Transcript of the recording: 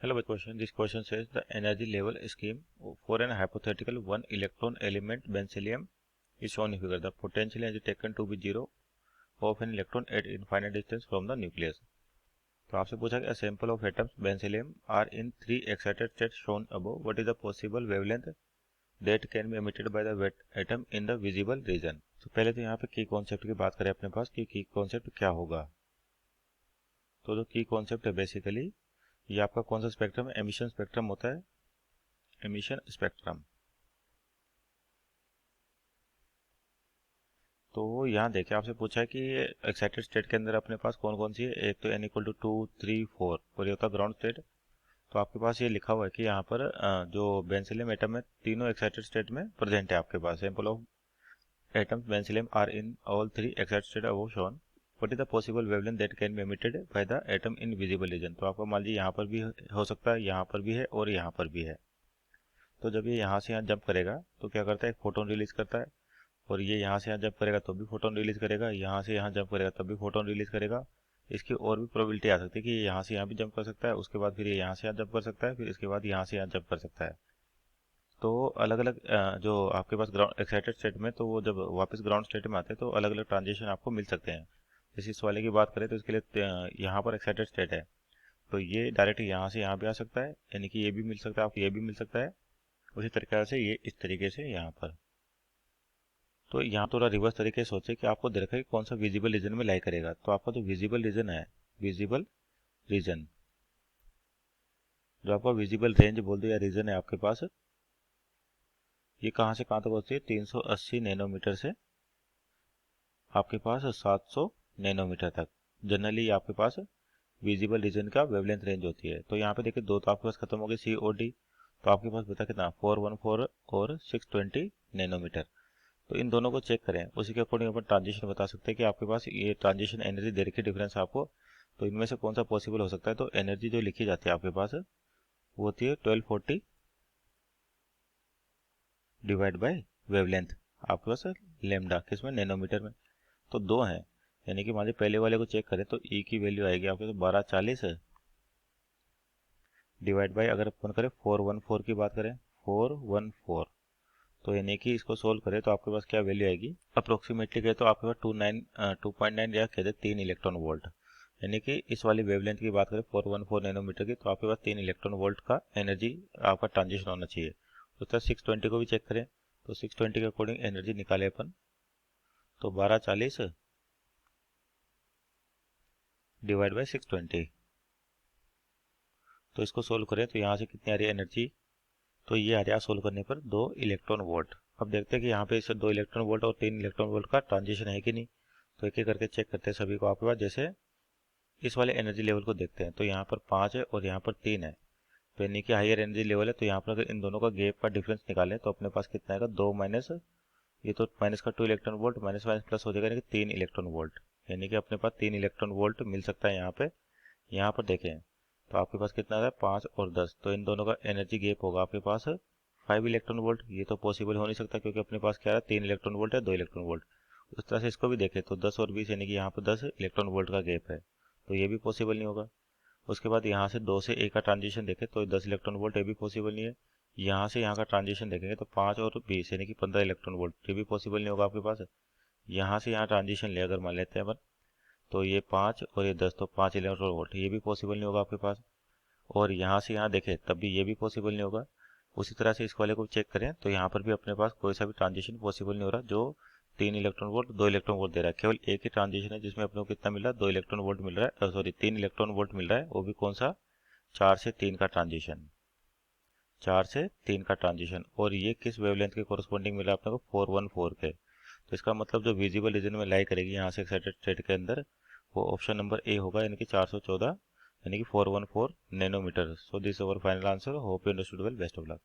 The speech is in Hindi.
Hello, my question. This question says the energy level scheme for an hypothetical one electron element benzelium is shown in figure. The potential energy taken to be zero of an electron at infinite distance from the nucleus. तो आपसे पूछा कि a sample of atoms benzelium are in three excited states shown above. What is the possible wavelength that can be emitted by the wet atom in the visible region? तो पहले तो यहाँ पे की कॉन्सेप्ट की बात करें अपने पास कि की कॉन्सेप्ट क्या होगा। तो जो की कॉन्सेप्ट है बेसिकली ये आपका कौन सा स्पेक्ट्रम है, एमिशन स्पेक्ट्रम होता है, एमिशन स्पेक्ट्रम। तो यहाँ देखिए आपसे पूछा है कि एक्साइटेड स्टेट के अंदर अपने पास कौन कौन सी है। एक तो n इक्वल टू 2 3 4 और ये होता है ग्राउंड स्टेट। तो आपके पास ये लिखा हुआ है कि यहाँ पर जो बेंसिलियम एटम है तीनों एक्साइटेड स्टेट में प्रेजेंट है आपके पास। Sample of atoms bensilium are in all three excited state above shown. What is the possible wavelength that can be emitted by the atom in visible region. तो आपको मान लीजिए यहाँ पर भी हो सकता है, यहाँ पर भी है और यहाँ पर भी है। तो जब ये यहाँ से यहाँ जंप करेगा तो क्या करता है, एक फोटोन रिलीज करता है। और ये यहाँ से यहाँ जंप करेगा तो भी फोटोन रिलीज करेगा, यहाँ से यहाँ जंप करेगा तब भी फोटोन रिलीज करेगा। इसकी और भी प्रोबेबिलिटी आ सकती है कि ये यहाँ से यहाँ भी जंप कर सकता है, उसके बाद फिर ये यहाँ से यहाँ जंप कर सकता है, फिर इसके बाद यहाँ से यहाँ जंप कर सकता है। तो अलग अलग जो आपके पास ग्राउंड एक्साइटेड स्टेट में, तो वो जब वापस ग्राउंड स्टेट में आते हैं तो अलग अलग ट्रांजिशन आपको मिल सकते हैं। जैसे इस वाले की बात करें तो इसके लिए यहाँ पर एक्साइटेड स्टेट है तो ये डायरेक्ट यहाँ से यहाँ भी आ सकता है, यानी कि ये भी मिल सकता है, आपको ये भी मिल सकता है। उसी तरीके से ये इस तरीके से यहाँ पर। तो यहाँ थोड़ा रिवर्स तरीके से सोचे कि आपको दे रखा है कि कौन सा विजिबल रीजन में लाई करेगा। तो आपका जो विजिबल रीजन है, विजिबल रीजन, जो आपका विजिबल रेंज बोल दो या रीजन है आपके पास, ये कहाँ से कहाँ तक होती है, 380 नैनोमीटर से आपके पास 700 नैनोमीटर तक जनरली आपके पास विजिबल रीजन का वेवलेंथ रेंज होती है। तो यहाँ पे देखिए दो तो आपके पास खत्म हो गए सी और डी। तो आपके पास बता कितना, 414 और 620 नैनोमीटर। तो इन दोनों को चेक करें, उसी के अकॉर्डिंग अपन ट्रांजिशन बता सकते हैं कि आपके पास ये ट्रांजिशन एनर्जी दे रखी डिफरेंस आपको। तो इनमें से कौन सा पॉसिबल हो सकता है। तो एनर्जी जो लिखी जाती है आपके पास वो होती है 1240 डिवाइड बाय वेवलेंथ आपके पास लेमडा, किसमें, नैनोमीटर में। तो दो हैं, यानी कि मान लीजिए पहले वाले को चेक करें तो ई की वैल्यू आएगी आपके पास 1240 डिवाइड बाय, अगर अपन करें 414 की बात करें 414, तो यानी कि इसको सोल्व करें तो आपके पास क्या वैल्यू आएगी, अप्रोक्सीमेटली कहे तो आपके पास 2.9 या कहते 3 इलेक्ट्रॉन वोल्ट। यानी कि इस वाली वेवलेंथ की बात करें 414 नैनोमीटर की, तो आपके पास 3 इलेक्ट्रॉन वोल्ट का एनर्जी आपका ट्रांजिशन होना चाहिए। उस तरह 620 को भी चेक करें तो 620 के अकॉर्डिंग एनर्जी निकाले अपन, तो 1240 डिवाइड बाई 620। तो इसको सोल्व करें तो यहाँ से कितनी आ रही है एनर्जी, तो ये आ रहा है सोल्व करने पर 2 इलेक्ट्रॉन वोल्ट। अब देखते हैं कि यहाँ पे इस 2 इलेक्ट्रॉन वोल्ट और 3 इलेक्ट्रॉन वोल्ट का ट्रांजिशन है कि नहीं। तो एक एक करके चेक करते हैं सभी को आपके पास। जैसे इस वाले एनर्जी लेवल को देखते हैं तो यहाँ पर 5 है और यहाँ पर 3 है, तो यानी कि हायर एनर्जी लेवल है। तो यहाँ पर अगर इन दोनों का गैप का डिफरेंस निकालें तो अपने पास कितना आएगा, 2 माइनस, ये तो माइनस का 2 electron volt minus minus plus हो जाएगा, यानी कि 3 इलेक्ट्रॉन वोल्ट। यानी कि अपने पास 3 इलेक्ट्रॉन वोल्ट मिल सकता है यहाँ पे। यहाँ पर देखें तो आपके पास कितना है, 5 और 10, तो इन दोनों का एनर्जी गैप होगा आपके पास 5 इलेक्ट्रॉन वोल्ट। ये तो पॉसिबल हो नहीं सकता क्योंकि अपने पास क्या है, 3 इलेक्ट्रॉन वोल्ट है, 2 इलेक्ट्रॉन वोल्ट। उस तरह से इसको भी देखें तो 10 और 20 यानी कि यहाँ पर 10 इलेक्ट्रॉन वोल्ट का गैप है, तो ये भी पॉसिबल नहीं होगा। उसके बाद यहाँ से 2 से ए का ट्रांजिशन देखें तो 10 इलेक्ट्रॉन वोल्ट, ये भी पॉसिबल नहीं है। यहाँ से यहाँ का ट्रांजिशन देखेंगे तो 5 और 20 यानी कि 15 इलेक्ट्रॉन वोल्ट, ये भी पॉसिबल नहीं होगा आपके पास। यहाँ से यहाँ ट्रांजिशन ले अगर मान लेते हैं अपन, तो ये 5 और ये 10, तो 5 इलेक्ट्रॉन वोल्ट, ये भी पॉसिबल नहीं होगा आपके पास। और यहाँ से यहाँ देखें तब भी ये भी पॉसिबल नहीं होगा। उसी तरह से इस वाले को चेक करें तो यहाँ पर भी अपने पास कोई सा भी ट्रांजिशन पॉसिबल नहीं हो रहा जो 3 इलेक्ट्रॉन वोल्ट 2 इलेक्ट्रॉन वोल्ट दे रहा है। केवल एक ही ट्रांजिशन है जिसमें अपने को कितना मिल रहा है, 2 इलेक्ट्रॉन वोल्ट मिल रहा है, सॉरी 3 इलेक्ट्रॉन वोल्ट मिल रहा है, वो भी कौन सा, 4 से 3 का ट्रांजिशन, 4 से 3 का ट्रांजिशन। और ये किस वेवलेंथ के कोरस्पॉन्डिंग मिला अपने को, 414 के। तो इसका मतलब जो विजिबल रीजन में लाई करेगी यहाँ से एक्साइटेड स्टेट के अंदर, वो ऑप्शन नंबर ए होगा, यानी कि 414, यानी कि 414 nanometre. So this our final answer, hope you understood well, best of luck.